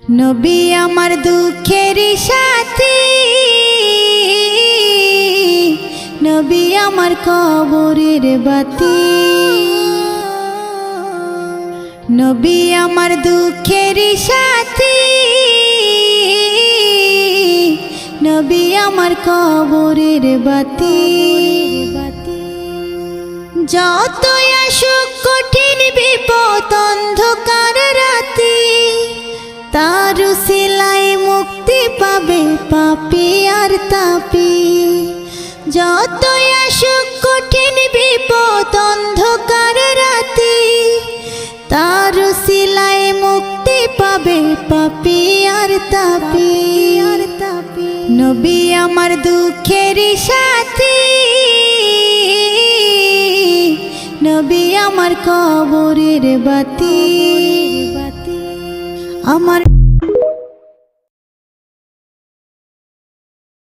নবী আমার দুঃখের সাথী, নবী আমার কবরের বাতি। নবী আমার দুঃখের সাথী, নবী আমার কবরের বাতি। যতই আসুক কঠিন বিপদ অন্ধকার রাতি, তার উসিলায় মুক্তি পাবে পাপী আর তাপী। যতই আসুক কঠিন বিপদ অন্ধকার রাতি, তার উসিলায় মুক্তি পাবে পাপী আর তাপী। নবী আমার দুঃখের সাথী, নবী আমার কবরের বাতি। আমার